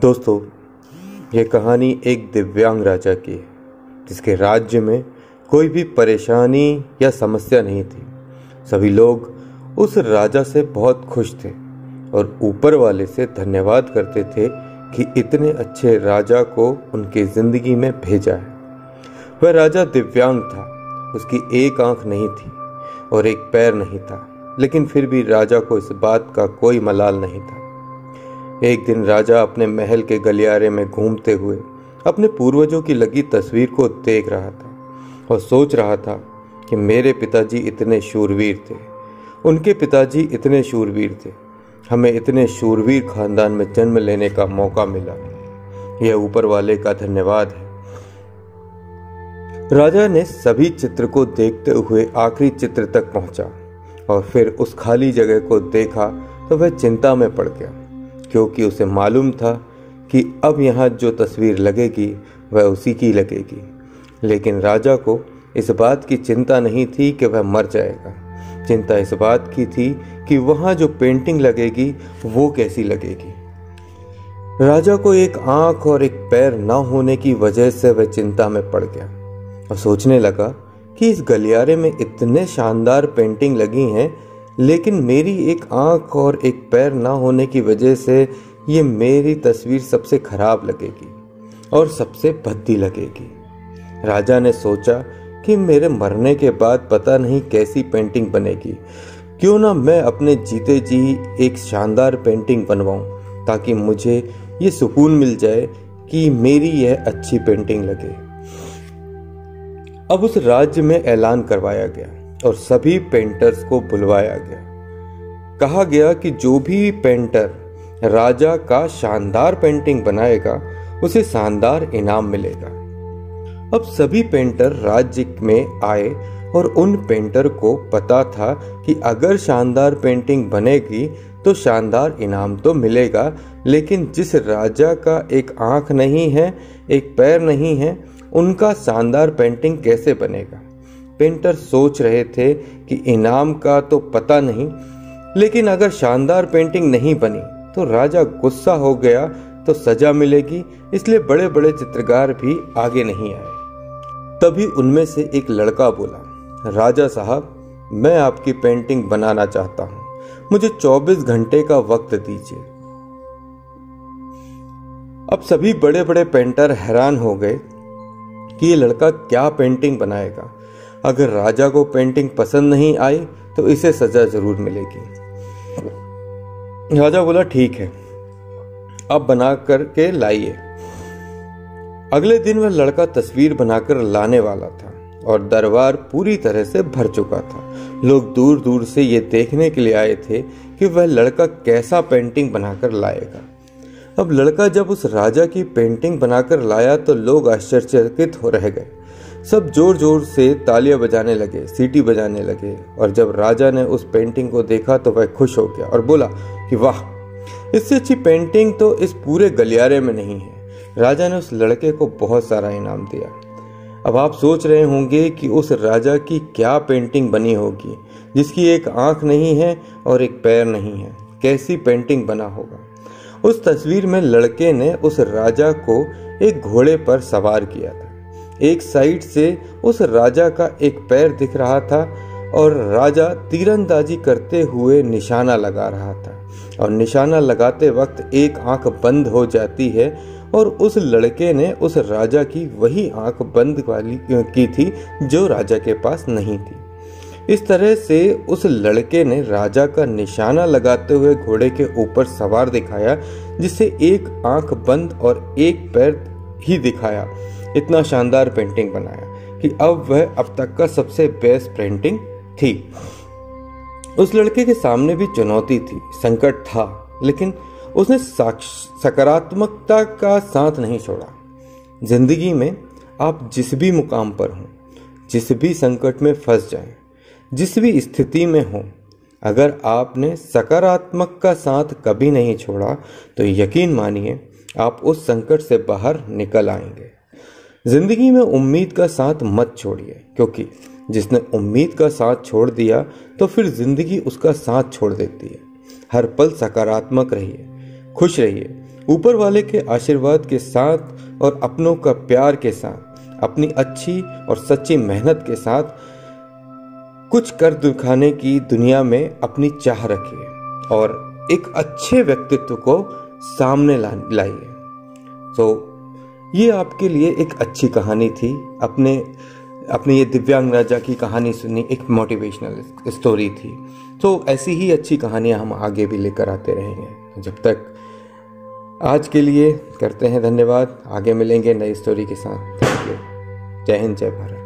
दोस्तों, ये कहानी एक दिव्यांग राजा की है जिसके राज्य में कोई भी परेशानी या समस्या नहीं थी। सभी लोग उस राजा से बहुत खुश थे और ऊपर वाले से धन्यवाद करते थे कि इतने अच्छे राजा को उनकी जिंदगी में भेजा है। वह राजा दिव्यांग था, उसकी एक आंख नहीं थी और एक पैर नहीं था, लेकिन फिर भी राजा को इस बात का कोई मलाल नहीं था। एक दिन राजा अपने महल के गलियारे में घूमते हुए अपने पूर्वजों की लगी तस्वीर को देख रहा था और सोच रहा था कि मेरे पिताजी इतने शूरवीर थे, उनके पिताजी इतने शूरवीर थे, हमें इतने शूरवीर खानदान में जन्म लेने का मौका मिला। यह ऊपर वाले का धन्यवाद है। राजा ने सभी चित्र को देखते हुए आखिरी चित्र तक पहुंचा और फिर उस खाली जगह को देखा तो वह चिंता में पड़ गया, क्योंकि उसे मालूम था कि अब यहाँ जो तस्वीर लगेगी वह उसी की लगेगी। लेकिन राजा को इस बात की चिंता नहीं थी कि वह मर जाएगा। चिंता इस बात की थी कि वहाँ जो पेंटिंग लगेगी वो कैसी लगेगी। राजा को एक आंख और एक पैर न होने की वजह से वह चिंता में पड़ गया और सोचने लगा कि इस गलियारे में इतने शानदार पेंटिंग लगी हैं, लेकिन मेरी एक आंख और एक पैर ना होने की वजह से ये मेरी तस्वीर सबसे खराब लगेगी और सबसे भद्दी लगेगी। राजा ने सोचा कि मेरे मरने के बाद पता नहीं कैसी पेंटिंग बनेगी, क्यों ना मैं अपने जीते जी एक शानदार पेंटिंग बनवाऊं ताकि मुझे ये सुकून मिल जाए कि मेरी यह अच्छी पेंटिंग लगे। अब उस राज्य में ऐलान करवाया गया और सभी पेंटर्स को बुलवाया गया। कहा गया कि जो भी पेंटर राजा का शानदार पेंटिंग बनाएगा उसे शानदार इनाम मिलेगा। अब सभी पेंटर राज्य में आए और उन पेंटर को पता था कि अगर शानदार पेंटिंग बनेगी तो शानदार इनाम तो मिलेगा, लेकिन जिस राजा का एक आंख नहीं है, एक पैर नहीं है, उनका शानदार पेंटिंग कैसे बनेगा। पेंटर सोच रहे थे कि इनाम का तो पता नहीं, लेकिन अगर शानदार पेंटिंग नहीं बनी तो राजा गुस्सा हो गया तो सजा मिलेगी, इसलिए बड़े बड़े चित्रकार भी आगे नहीं आए। तभी उनमें से एक लड़का बोला, राजा साहब, मैं आपकी पेंटिंग बनाना चाहता हूं, मुझे 24 घंटे का वक्त दीजिए। अब सभी बड़े बड़े पेंटर हैरान हो गए कि ये लड़का क्या पेंटिंग बनाएगा। अगर राजा को पेंटिंग पसंद नहीं आई तो इसे सजा जरूर मिलेगी। राजा बोला, ठीक है, अब बना करके लाइए। अगले दिन वह लड़का तस्वीर बनाकर लाने वाला था और दरबार पूरी तरह से भर चुका था। लोग दूर दूर से ये देखने के लिए आए थे कि वह लड़का कैसा पेंटिंग बनाकर लाएगा। अब लड़का जब उस राजा की पेंटिंग बनाकर लाया तो लोग आश्चर्यचकित हो रह गए। सब जोर जोर से तालियां बजाने लगे, सीटी बजाने लगे, और जब राजा ने उस पेंटिंग को देखा तो वह खुश हो गया और बोला कि वाह, इससे अच्छी पेंटिंग तो इस पूरे गलियारे में नहीं है। राजा ने उस लड़के को बहुत सारा इनाम दिया। अब आप सोच रहे होंगे कि उस राजा की क्या पेंटिंग बनी होगी जिसकी एक आंख नहीं है और एक पैर नहीं है। कैसी पेंटिंग बना होगा। उस तस्वीर में लड़के ने उस राजा को एक घोड़े पर सवार किया था। एक साइड से उस राजा का एक पैर दिख रहा था और राजा तीरंदाजी करते हुए निशाना लगा रहा था, और निशाना लगाते वक्त एक आंख बंद हो जाती है और उस लड़के ने उस राजा की वही आंख बंद वाली की थी जो राजा के पास नहीं थी। इस तरह से उस लड़के ने राजा का निशाना लगाते हुए घोड़े के ऊपर सवार दिखाया, जिससे एक आंख बंद और एक पैर ही दिखाया। इतना शानदार पेंटिंग बनाया कि अब वह अब तक का सबसे बेस्ट पेंटिंग थी। उस लड़के के सामने भी चुनौती थी, संकट था, लेकिन उसने सकारात्मकता का साथ नहीं छोड़ा। जिंदगी में आप जिस भी मुकाम पर हों, जिस भी संकट में फंस जाएं, जिस भी स्थिति में हो, अगर आपने सकारात्मक का साथ कभी नहीं छोड़ा तो यकीन मानिए आप उस संकट से बाहर निकल आएंगे। जिंदगी में उम्मीद का साथ मत छोड़िए, क्योंकि जिसने उम्मीद का साथ छोड़ दिया तो फिर जिंदगी उसका साथ छोड़ देती है। हर पल सकारात्मक रहिए, खुश रहिए ऊपर वाले के आशीर्वाद के साथ और अपनों का प्यार के साथ, अपनी अच्छी और सच्ची मेहनत के साथ कुछ कर दिखाने की दुनिया में अपनी चाह रखिए और एक अच्छे व्यक्तित्व को सामने लाइए। तो ये आपके लिए एक अच्छी कहानी थी। अपने ये दिव्यांग राजा की कहानी सुनी, एक मोटिवेशनल स्टोरी थी। तो ऐसी ही अच्छी कहानियां हम आगे भी लेकर आते रहेंगे। जब तक आज के लिए करते हैं धन्यवाद। आगे मिलेंगे नई स्टोरी के साथ। Thank you. जय हिंद, जय भारत।